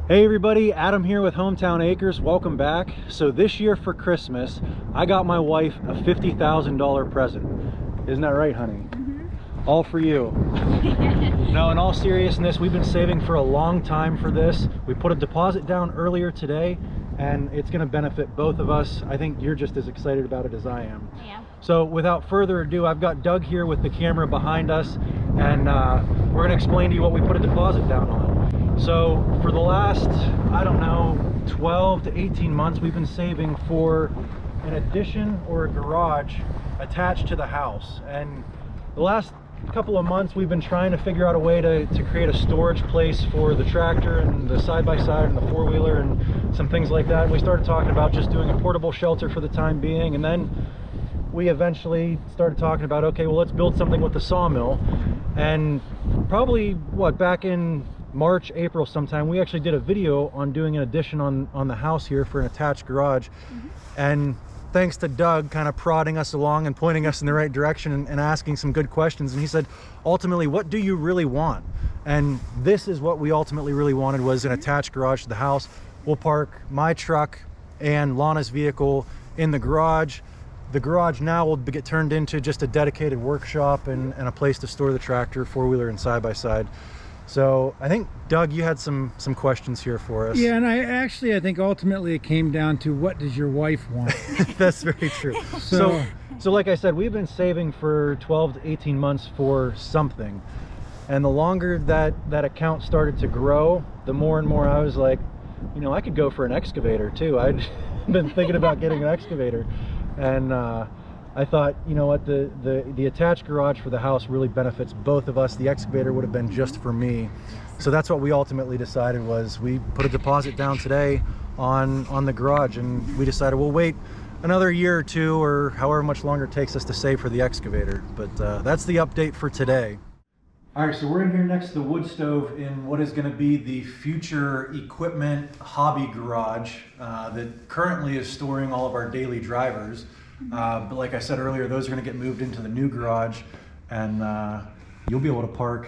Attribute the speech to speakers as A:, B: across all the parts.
A: Hey everybody, Adam here with Hometown Acres. Welcome back. So this year for Christmas, I got my wife a $50,000 present. Isn't that right, honey? Mm-hmm. All for you. No, in all seriousness, we've been saving for a long time for this. We put a deposit down earlier today, and it's going to benefit both of us. I think you're just as excited about it as I am.
B: Yeah.
A: So without further ado, I've got Doug here with the camera behind us, and we're going to explain to you what we put a deposit down on. So for the last, I don't know, 12 to 18 months, we've been saving for an addition or a garage attached to the house. And the last couple of months, we've been trying to figure out a way to create a storage place for the tractor and the side-by-side and the four-wheeler and some things like that. And we started talking about just doing a portable shelter for the time being. And then we eventually started talking about, okay, well, let's build something with the sawmill. And probably, what, back in March, April sometime, we actually did a video on doing an addition on the house here for an attached garage. Mm-hmm. And thanks to Doug kind of prodding us along and pointing us in the right direction and asking some good questions. And he said, ultimately, what do you really want? And this is what we ultimately really wanted, was an attached garage to the house. We'll park my truck and Lana's vehicle in the garage. The garage now will get turned into just a dedicated workshop and a place to store the tractor, four-wheeler, and side-by-side. So I think, Doug, you had some questions here for us.
C: Yeah, and I think ultimately it came down to, what does your wife want?
A: That's very true. So like I said, we've been saving for 12 to 18 months for something. And the longer that account started to grow, the more and more I was like, you know, I could go for an excavator too. I'd been thinking about getting an excavator. And I thought, you know what, the attached garage for the house really benefits both of us. The excavator would have been just for me. So that's what we ultimately decided. Was we put a deposit down today on the garage, and we decided we'll wait another year or two, or however much longer it takes us to save for the excavator. But that's the update for today. All right, so we're in here next to the wood stove in what is going to be the future equipment hobby garage that currently is storing all of our daily drivers. But like I said earlier, those are going to get moved into the new garage, and you'll be able to park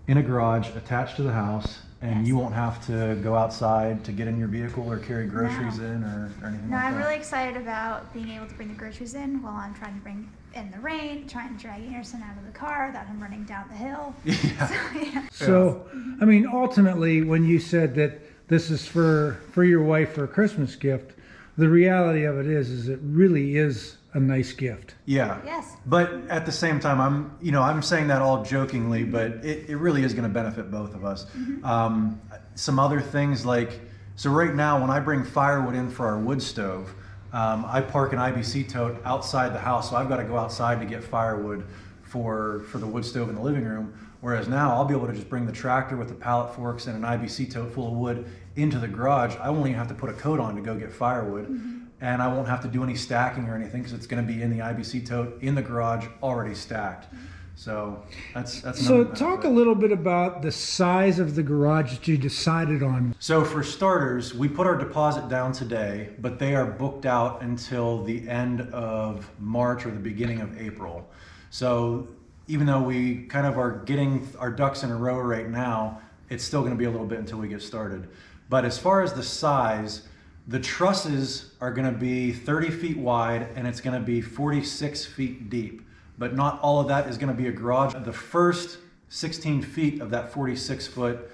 A: in a garage attached to the house, and
B: Yes.
A: You won't have to go outside to get in your vehicle or carry groceries in or anything
B: No,
A: like
B: I'm
A: that.
B: really excited about being able to bring the groceries in while I'm trying to bring in the rain, trying to drag Anderson out of the car that I'm running down the hill.
A: Yeah.
B: So, yeah.
C: So, I mean, ultimately, when you said that this is for your wife for a Christmas gift, the reality of it is it really is a nice gift.
A: Yeah.
B: Yes.
A: But at the same time, I'm saying that all jokingly, but it really is going to benefit both of us. Mm-hmm. Some other things like, so right now when I bring firewood in for our wood stove, I park an IBC tote outside the house, so I've got to go outside to get firewood for the wood stove in the living room. Whereas now I'll be able to just bring the tractor with the pallet forks and an IBC tote full of wood into the garage. I won't even have to put a coat on to go get firewood. Mm-hmm. And I won't have to do any stacking or anything because it's going to be in the IBC tote in the garage already stacked. So that's
C: So talk a little bit about the size of the garage that you decided on.
A: So for starters, we put our deposit down today, but they are booked out until the end of March or the beginning of April. So even though we kind of are getting our ducks in a row right now, it's still going to be a little bit until we get started. But as far as the size, the trusses are going to be 30 feet wide and it's going to be 46 feet deep. But not all of that is going to be a garage. The first 16 feet of that 46-foot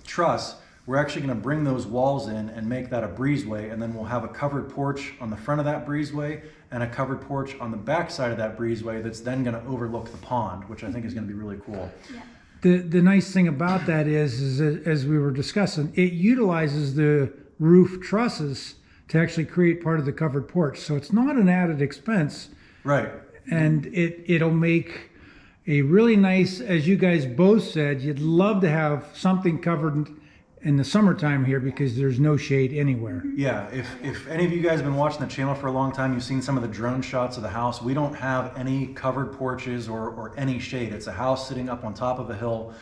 A: truss, we're actually going to bring those walls in and make that a breezeway, and then we'll have a covered porch on the front of that breezeway and a covered porch on the back side of that breezeway that's then going to overlook the pond, which I think is going to be really cool.
B: Yeah.
C: The nice thing about that is that, as we were discussing, it utilizes the roof trusses to actually create part of the covered porch. So it's not an added expense.
A: Right.
C: And it'll make a really nice, as you guys both said, you'd love to have something covered in the summertime here because there's no shade anywhere.
A: Yeah, if any of you guys have been watching the channel for a long time, you've seen some of the drone shots of the house. We don't have any covered porches or any shade. It's a house sitting up on top of a hill,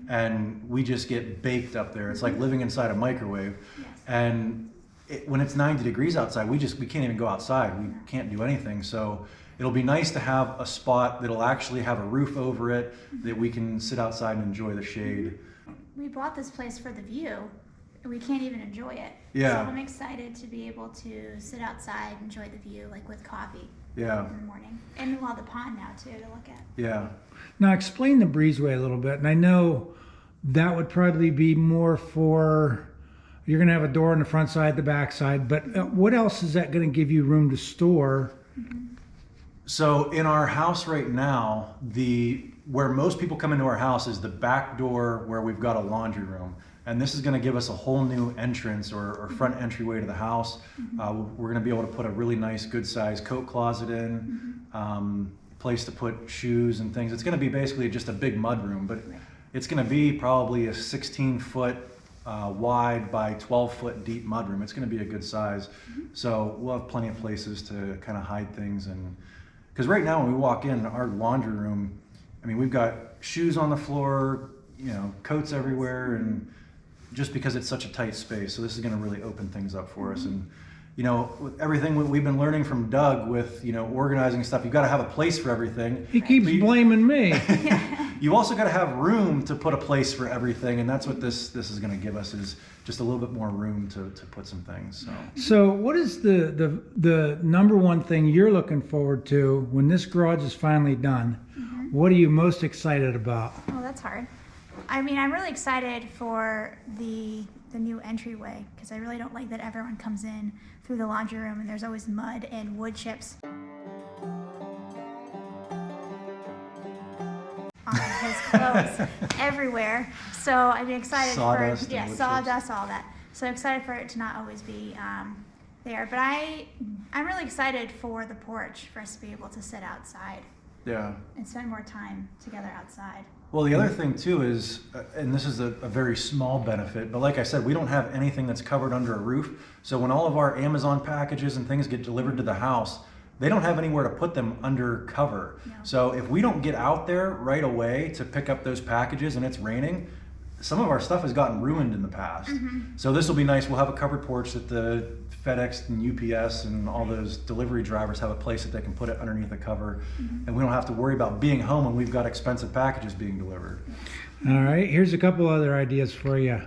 A: and we just get baked up there. It's like living inside a microwave.
B: Yes.
A: And when it's 90 degrees outside, we can't even go outside. We can't do anything. So it'll be nice to have a spot that'll actually have a roof over it that we can sit outside and enjoy the shade.
B: We bought this place for the view we can't even enjoy it.
D: Yeah.
B: So I'm excited to be able to sit outside, enjoy the view, like with coffee
D: Yeah.
B: in the morning. And we'll have the pond now too to look at.
D: Yeah.
C: Now explain the breezeway a little bit. And I know that would probably be more for, you're going to have a door on the front side, the back side, but what else is that going to give you room to store?
D: So in our house right now, where most people come into our house is the back door where we've got a laundry room. And this is going to give us a whole new entrance or front entryway to the house. We're going to be able to put a really nice, good size coat closet in, place to put shoes and things. It's going to be basically just a big mud room, but it's going to be probably a 16-foot wide by 12-foot deep mud room. It's going to be a good size. So we'll have plenty of places to kind of hide things. And because right now when we walk in our laundry room, I mean, we've got shoes on the floor, you know, coats everywhere, and just because it's such a tight space. So this is going to really open things up for us. And, you know, with everything we've been learning from Doug with, you know, organizing stuff, you've got to have a place for everything.
C: He keeps blaming me.
D: You also got to have room to put a place for everything. And that's what this is going to give us, is just a little bit more room to put some things.
C: So what is the number one thing you're looking forward to when this garage is finally done? What are you most excited about?
B: Oh, that's hard. I mean, I'm really excited for the new entryway, because I really don't like that everyone comes in through the laundry room and there's always mud and wood chips on his clothes everywhere. So I'm excited
D: Sawdust
B: for
D: and wood
B: sawdust, all that. So excited for it to not always be there. But I'm really excited for the porch, for us to be able to sit outside
D: Yeah.
B: and spend more time together outside.
D: Well, the other thing too is, and this is a very small benefit, but like I said, we don't have anything that's covered under a roof. So when all of our Amazon packages and things get delivered to the house, they don't have anywhere to put them under cover.
B: No.
D: So if we don't get out there right away to pick up those packages and it's raining, some of our stuff has gotten ruined in the past. So this will be nice. We'll have a covered porch that the FedEx and UPS and all those delivery drivers have a place that they can put it underneath the cover. And we don't have to worry about being home when we've got expensive packages being delivered.
C: All right, here's a couple other ideas for you.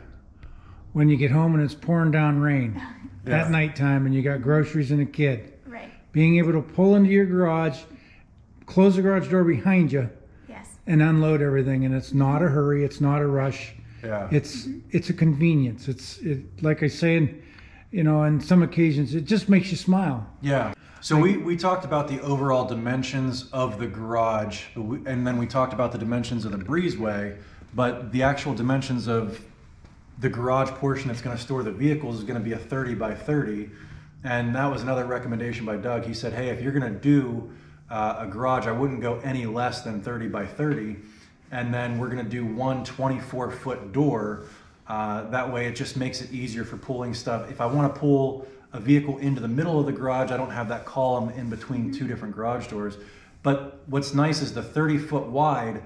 C: When you get home and it's pouring down rain
D: Yeah.
C: at nighttime and you got groceries and a kid,
B: Right.
C: being able to pull into your garage, close the garage door behind you,
B: Yes.
C: and unload everything. And it's not a hurry, it's not a rush.
D: Yeah.
C: It's a convenience. It like I say, you know, on some occasions, it just makes you smile.
D: Yeah. So we talked about the overall dimensions of the garage, and then we talked about the dimensions of the breezeway, but the actual dimensions of the garage portion that's going to store the vehicles is going to be a 30 by 30. And that was another recommendation by Doug. He said, hey, if you're going to do a garage, I wouldn't go any less than 30 by 30. And then we're going to do one 24-foot door. That way it just makes it easier for pulling stuff. If I want to pull a vehicle into the middle of the garage, I don't have that column in between two different garage doors. But what's nice is the 30-foot wide,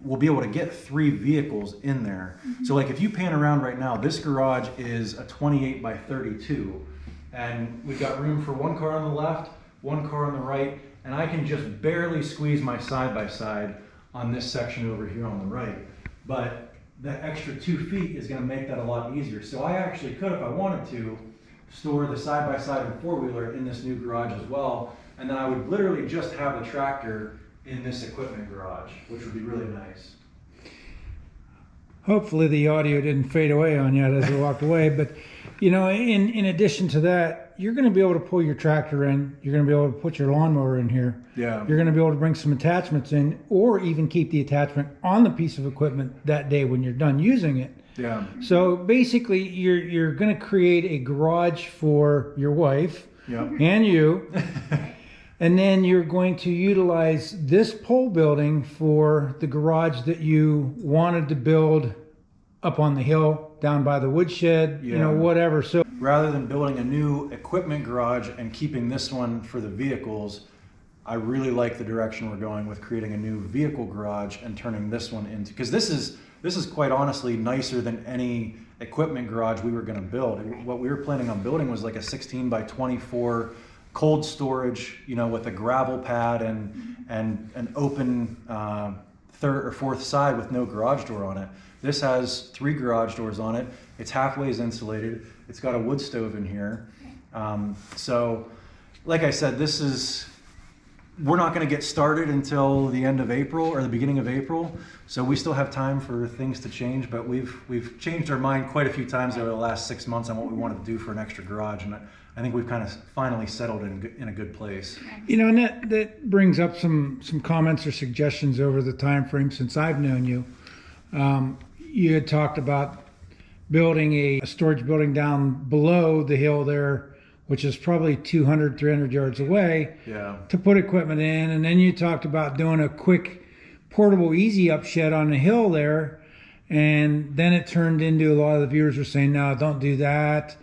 D: we'll be able to get 3 vehicles in there. So like if you pan around right now, this garage is a 28 by 32. And we've got room for 1 car on the left, 1 car on the right, and I can just barely squeeze my side-by-side on this section over here on the right. But that extra 2 feet is going to make that a lot easier. So I actually could, if I wanted to, store the side-by-side and four-wheeler in this new garage as well, and then I would literally just have the tractor in this equipment garage, which would be really nice.
C: Hopefully the audio didn't fade away on you as we walked away. But, you know, in addition to that, you're going to be able to pull your tractor in. You're going to be able to put your lawnmower in here.
D: Yeah.
C: You're going to be able to bring some attachments in, or even keep the attachment on the piece of equipment that day when you're done using it.
D: Yeah.
C: So basically, you're going to create a garage for your wife
D: Yep.
C: and you. And then you're going to utilize this pole building for the garage that you wanted to build up on the hill, down by the woodshed, you know,
D: Yeah.
C: whatever. So
D: Rather than building a new equipment garage and keeping this one for the vehicles, I really like the direction we're going with creating a new vehicle garage and turning this one into, because this is quite honestly nicer than any equipment garage we were going to build. What we were planning on building was like a 16 by 24 cold storage, you know, with a gravel pad and an open third or fourth side with no garage door on it. This has 3 garage doors on it. It's halfway insulated. It's got a wood stove in here. So, like I said, we're not going to get started until the end of April or the beginning of April. So we still have time for things to change, but we've changed our mind quite a few times over the last 6 months on what we wanted to do for an extra garage. And I think we've kind of finally settled in a good place.
C: You know, and that brings up some comments or suggestions over the time frame since I've known you. You had talked about building a storage building down below the hill there, which is probably 200, 300 yards away, to put equipment in. And then you talked about doing a quick portable easy up shed on the hill there. And then it turned into, a lot of the viewers were saying, no, don't do that.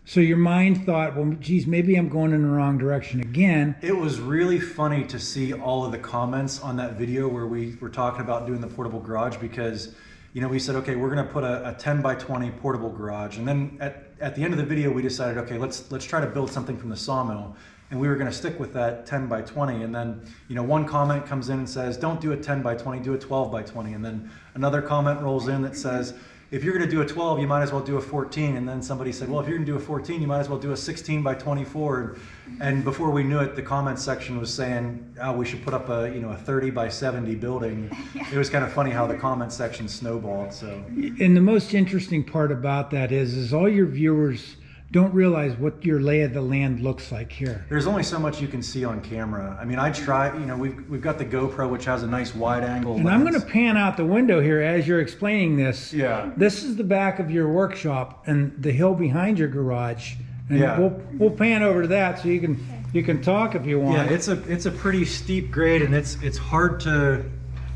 C: So your mind thought, well, geez, maybe I'm going in the wrong direction again.
D: It was really funny to see all of the comments on that video where we were talking about doing the portable garage, because we said, okay, we're going to put a 10 by 20 portable garage. And then at the end of the video, we decided, okay, let's try to build something from the sawmill. And we were going to stick with that 10 by 20. And then, one comment comes in and says, don't do a 10 by 20, do a 12 by 20. And then another comment rolls in that says, if you're going to do a 12, you might as well do a 14. And then somebody said, well, if you're going to do a 14, you might as well do a 16 by 24. And before we knew it, the comment section was saying, oh, we should put up a 30 by 70 building. It was kind of funny how the comment section snowballed. So,
C: and the most interesting part about that is all your viewers don't realize what your lay of the land looks like here.
D: There's only so much you can see on camera. I mean, I try, we've got the GoPro, which has a nice wide angle
C: And
D: lens.
C: I'm going to pan out the window here as you're explaining this.
D: Yeah.
C: This is the back of your workshop and the hill behind your garage. And
D: Yeah.
C: we'll pan over to that so you can talk if you want.
D: Yeah, it's a pretty steep grade, and it's hard to.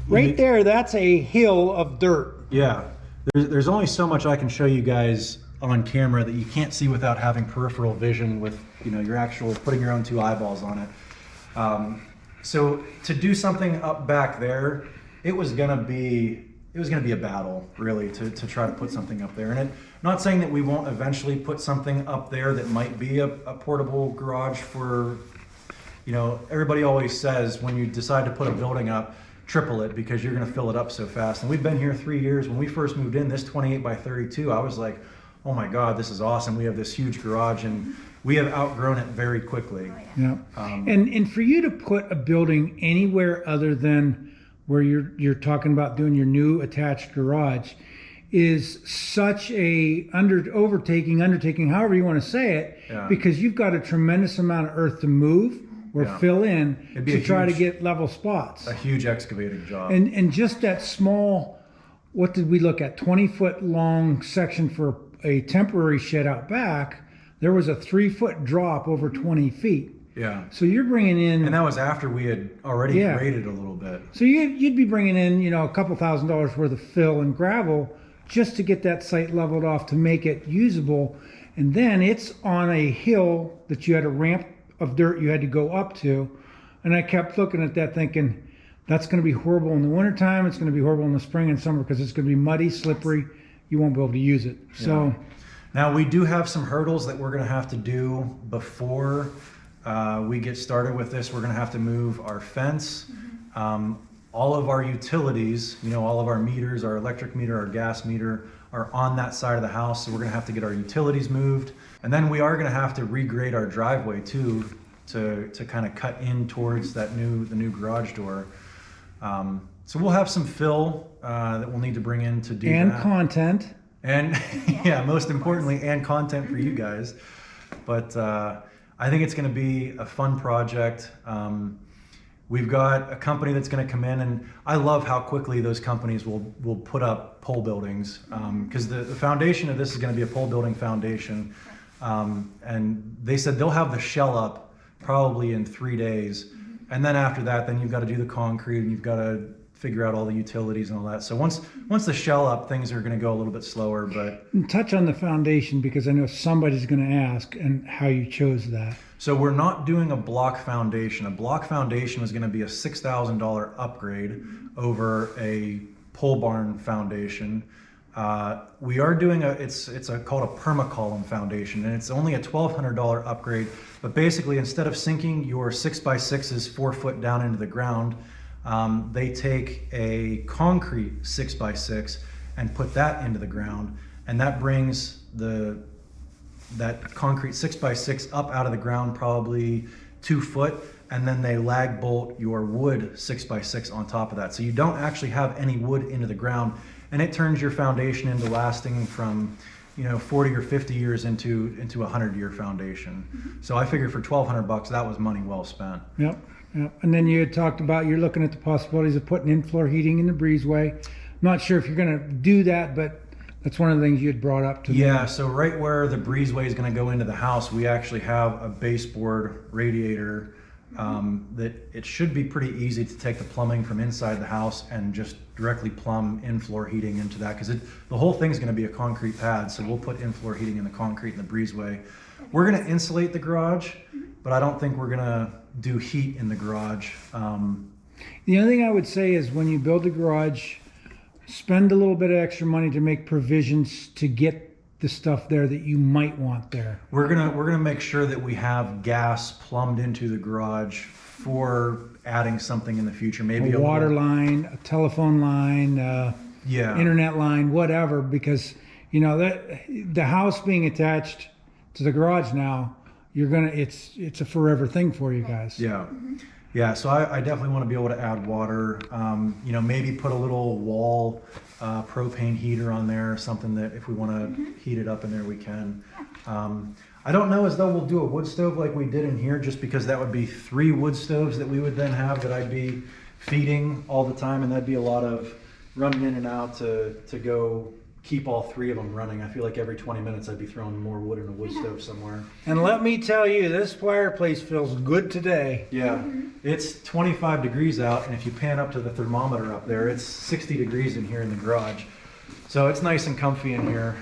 C: Right there, that's a hill of dirt.
D: Yeah, there's only so much I can show you guys on camera that you can't see without having peripheral vision with your actual putting your own 2 eyeballs on it. So to do something up back there, it was gonna be a battle, really, to try to put something up there. And not saying that we won't eventually put something up there that might be a portable garage for, everybody always says when you decide to put a building up, triple it, because you're gonna fill it up so fast. And we've been here 3 years. When we first moved in, this 28 by 32, I was like, oh my God, this is awesome. We have this huge garage, and we have outgrown it very quickly.
C: Yeah. And for you to put a building anywhere other than where you're talking about doing your new attached garage is such a undertaking, however you want to say it, because you've got a tremendous amount of earth to move or fill in to try to get level spots.
D: A huge excavating job.
C: And just that small, what did we look at, 20-foot long section for a temporary shed out back, there was a 3-foot drop over 20 feet.
D: Yeah.
C: So you're bringing in,
D: And that was after we had already graded a little bit.
C: so you'd be bringing in, a couple $1,000s worth of fill and gravel just to get that site leveled off to make it usable. And then it's on a hill that you had a ramp of dirt you had to go up to. And I kept looking at that thinking, that's going to be horrible in the wintertime. It's going to be horrible in the spring and summer because it's going to be muddy, slippery. You won't be able to use it. So
D: now we do have some hurdles that we're going to have to do before we get started with this. We're going to have to move our fence, all of our utilities, all of our meters, our electric meter, our gas meter are on that side of the house. So we're going to have to get our utilities moved. And then we are going to have to regrade our driveway too, to kind of cut in towards the new garage door. So we'll have some fill that we'll need to bring in to do
C: and
D: that.
C: content.
D: And most importantly, and content for you guys. But I think it's going to be a fun project. We've got a company that's going to come in, and I love how quickly those companies will put up pole buildings, because the foundation of this is going to be a pole building foundation. And they said they'll have the shell up probably in 3 days. And then after that, then you've got to do the concrete, and you've got to figure out all the utilities and all that. So once the shell up, things are going to go a little bit slower. But
C: Touch on the foundation, because I know somebody's going to ask, and how you chose that.
D: so we're not doing a block foundation. A block foundation was going to be a $6,000 upgrade over a pole barn foundation. We are doing it's called a permacolumn foundation, and it's only a $1,200 upgrade. But basically, instead of sinking your 6x6s 4 foot down into the ground, they take a concrete 6x6 and put that into the ground, and that brings that concrete 6x6 up out of the ground probably 2 foot, and then they lag bolt your wood 6x6 on top of that. So you don't actually have any wood into the ground, and it turns your foundation into lasting from 40 or 50 years into a 100-year foundation. So I figured for $1,200 that was money well spent.
C: Yep. And then you had talked about you're looking at the possibilities of putting in-floor heating in the breezeway. Not sure if you're going to do that, but that's one of the things you had brought up to me.
D: Yeah, so right where the breezeway is going to go into the house, we actually have a baseboard radiator that it should be pretty easy to take the plumbing from inside the house and just directly plumb in-floor heating into that, because the whole thing is going to be a concrete pad, so we'll put in-floor heating in the concrete in the breezeway. We're going to insulate the garage, but I don't think we're going to do heat in the garage.
C: The other thing I would say is when you build a garage, spend a little bit of extra money to make provisions to get the stuff there that you might want there.
D: We're gonna make sure that we have gas plumbed into the garage for adding something in the future. Maybe
C: A water line, a telephone line,
D: yeah,
C: internet line, whatever, because that the house being attached to the garage now, it's a forever thing for you guys.
D: yeah. Yeah, so I definitely want to be able to add water. Maybe put a little wall propane heater on there, or something that if we want to heat it up in there, we can. I don't know as though we'll do a wood stove like we did in here, just because that would be 3 wood stoves that we would then have that I'd be feeding all the time, and that'd be a lot of running in and out to go keep all 3 of them running. I feel like every 20 minutes I'd be throwing more wood in a wood stove somewhere.
C: And let me tell you, this fireplace feels good today.
D: Yeah, it's 25 degrees out, and if you pan up to the thermometer up there, it's 60 degrees in here in the garage. So it's nice and comfy in here,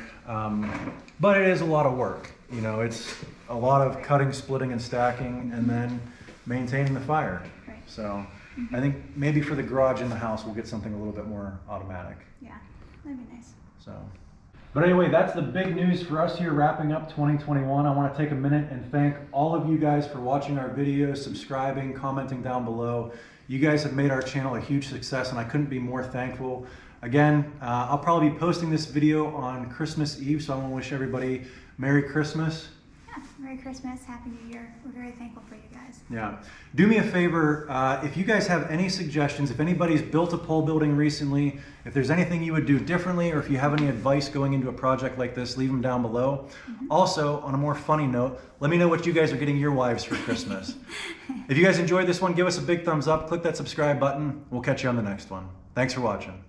D: but it is a lot of work. It's a lot of cutting, splitting, and stacking, and then maintaining the fire.
B: Right.
D: So I think maybe for the garage in the house, we'll get something a little bit more automatic.
B: Yeah, that'd be nice.
D: So.
A: But anyway, that's the big news for us here wrapping up 2021. I want to take a minute and thank all of you guys for watching our videos, subscribing, commenting down below. You guys have made our channel a huge success, and I couldn't be more thankful. Again, I'll probably be posting this video on Christmas Eve, so I want to wish everybody Merry Christmas.
B: Yeah, Merry Christmas, Happy New Year. We're very thankful for you guys.
D: Yeah. Do me a favor, if you guys have any suggestions, if anybody's built a pole building recently, if there's anything you would do differently, or if you have any advice going into a project like this, leave them down below. Also, on a more funny note, let me know what you guys are getting your wives for Christmas. If you guys enjoyed this one, give us a big thumbs up, click that subscribe button. We'll catch you on the next one. Thanks for watching.